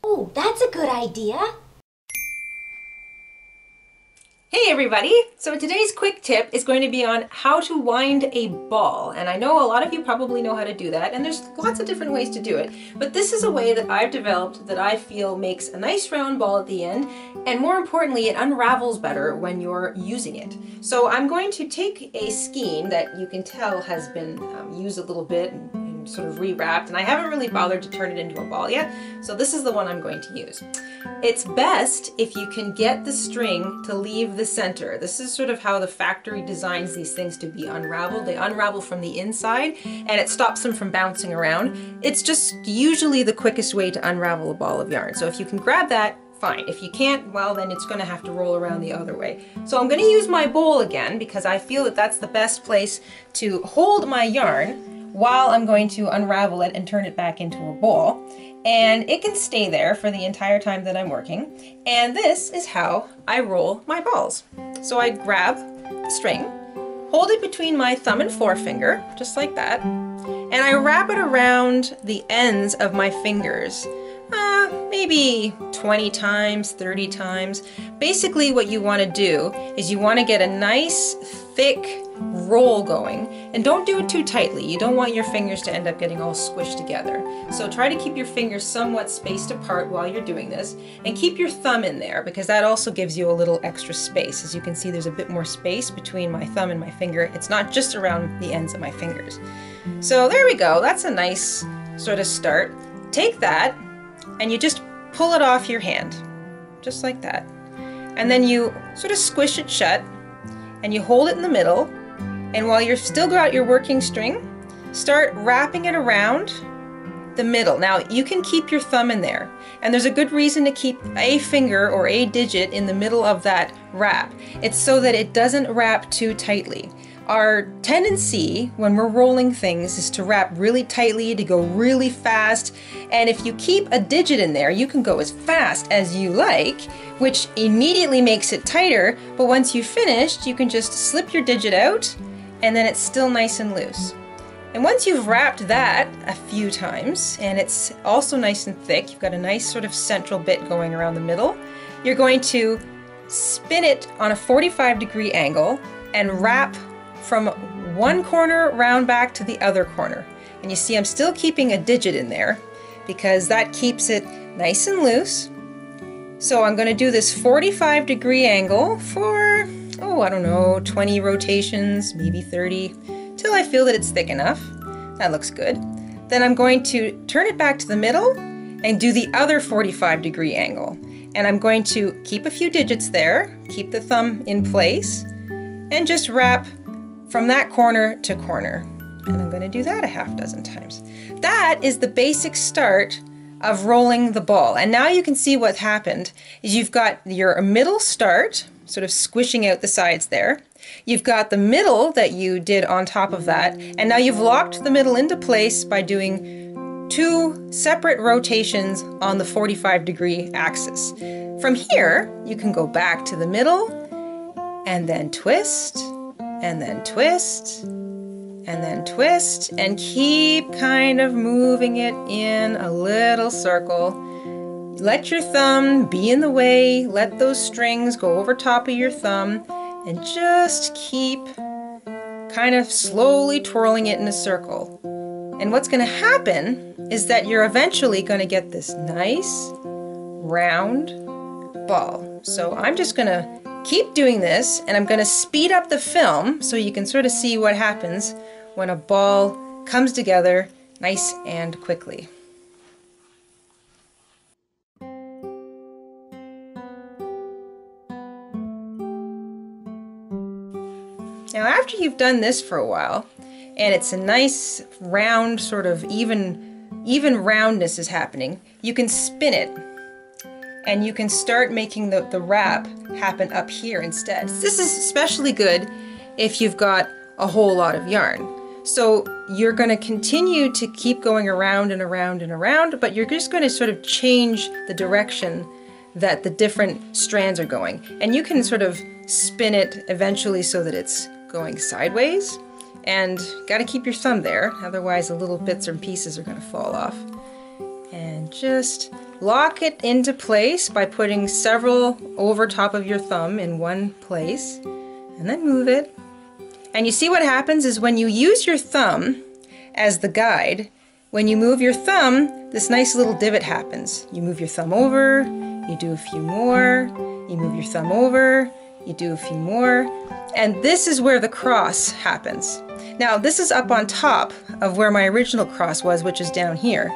Oh, that's a good idea. Hey everybody! So today's quick tip is going to be on how to wind a ball. And I know a lot of you probably know how to do that, and there's lots of different ways to do it. But this is a way that I've developed that I feel makes a nice round ball at the end, and more importantly, it unravels better when you're using it. So I'm going to take a skein that you can tell has been used a little bit and sort of rewrapped, and I haven't really bothered to turn it into a ball yet, so this is the one I'm going to use. It's best if you can get the string to leave the center. This is sort of how the factory designs these things to be unraveled. They unravel from the inside and it stops them from bouncing around. It's just usually the quickest way to unravel a ball of yarn. So if you can grab that, fine. If you can't, well then it's going to have to roll around the other way. So I'm going to use my bowl again because I feel that that's the best place to hold my yarn while I'm going to unravel it and turn it back into a ball. And it can stay there for the entire time that I'm working. And this is how I roll my balls. So I grab the string, hold it between my thumb and forefinger, just like that, and I wrap it around the ends of my fingers. Maybe 20 times, 30 times. Basically what you want to do is you want to get a nice thick roll going, and don't do it too tightly. You don't want your fingers to end up getting all squished together. So try to keep your fingers somewhat spaced apart while you're doing this, and keep your thumb in there because that also gives you a little extra space. As you can see, there's a bit more space between my thumb and my finger. It's not just around the ends of my fingers. So there we go. That's a nice sort of start. Take that and you just pull it off your hand, just like that. And then you sort of squish it shut and you hold it in the middle. And while you're still got your working string, start wrapping it around the middle. Now you can keep your thumb in there, and there's a good reason to keep a finger or a digit in the middle of that wrap. It's so that it doesn't wrap too tightly. Our tendency when we're rolling things is to wrap really tightly, to go really fast, and if you keep a digit in there, you can go as fast as you like, which immediately makes it tighter, but once you've finished, you can just slip your digit out, and then it's still nice and loose. And once you've wrapped that a few times, and it's also nice and thick, you've got a nice sort of central bit going around the middle, you're going to spin it on a 45-degree angle and wrap from one corner round back to the other corner. And you see I'm still keeping a digit in there because that keeps it nice and loose. So I'm going to do this 45-degree angle for, oh, I don't know, 20 rotations, maybe 30, till I feel that it's thick enough. That looks good. Then I'm going to turn it back to the middle and do the other 45-degree angle. And I'm going to keep a few digits there, keep the thumb in place, and just wrap from that corner to corner. And I'm going to do that a half dozen times. That is the basic start of rolling the ball. And now you can see what happened is you've got your middle start, sort of squishing out the sides there. You've got the middle that you did on top of that, and now you've locked the middle into place by doing 2 separate rotations on the 45-degree axis. From here, you can go back to the middle and then twist, and then twist, and then twist, and keep kind of moving it in a little circle. Let your thumb be in the way, let those strings go over top of your thumb, and just keep kind of slowly twirling it in a circle. And what's going to happen is that you're eventually going to get this nice round ball. So I'm just going to keep doing this, and I'm going to speed up the film so you can sort of see what happens when a ball comes together nice and quickly. Now after you've done this for a while, and it's a nice round sort of even roundness is happening, you can spin it. And you can start making the wrap happen up here instead. This is especially good if you've got a whole lot of yarn. So you're going to continue to keep going around and around and around, but you're just going to sort of change the direction that the different strands are going. And you can sort of spin it eventually so that it's going sideways. And got to keep your thumb there, otherwise the little bits and pieces are going to fall off. And just lock it into place by putting several over top of your thumb in one place, and then move it. And you see what happens is when you use your thumb as the guide, when you move your thumb, this nice little divot happens. You move your thumb over, you do a few more, you move your thumb over, you do a few more, and this is where the cross happens. Now this is up on top of where my original cross was, which is down here.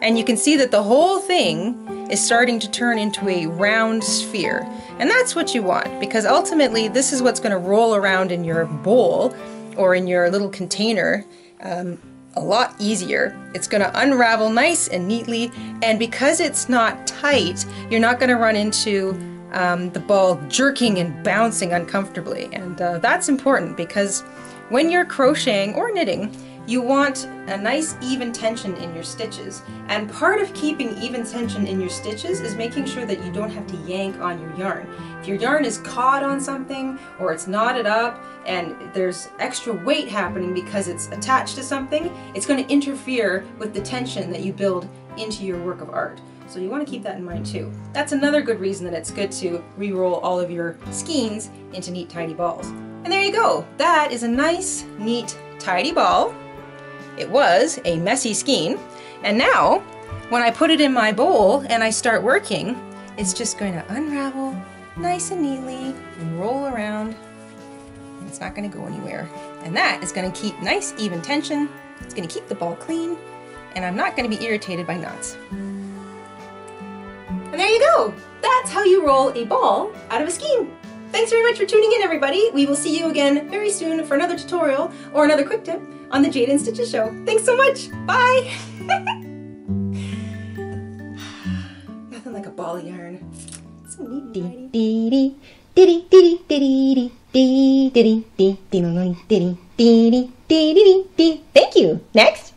And you can see that the whole thing is starting to turn into a round sphere. And that's what you want, because ultimately this is what's going to roll around in your bowl or in your little container a lot easier. It's going to unravel nice and neatly, and because it's not tight, you're not going to run into the ball jerking and bouncing uncomfortably. And that's important, because when you're crocheting or knitting, you want a nice even tension in your stitches. And part of keeping even tension in your stitches is making sure that you don't have to yank on your yarn. If your yarn is caught on something or it's knotted up and there's extra weight happening because it's attached to something, it's going to interfere with the tension that you build into your work of art. So you want to keep that in mind too. That's another good reason that it's good to re-roll all of your skeins into neat, tidy balls. And there you go. That is a nice, neat, tidy ball. It was a messy skein, and now when I put it in my bowl and I start working, it's just going to unravel nice and neatly and roll around, and it's not going to go anywhere. And that is going to keep nice even tension, it's going to keep the ball clean, and I'm not going to be irritated by knots. And there you go! That's how you roll a ball out of a skein. Thanks very much for tuning in, everybody. We will see you again very soon for another tutorial or another quick tip on the Jayda InStitches show. Thanks so much. Bye. Nothing like a ball of yarn. So neat. Thank you. Next.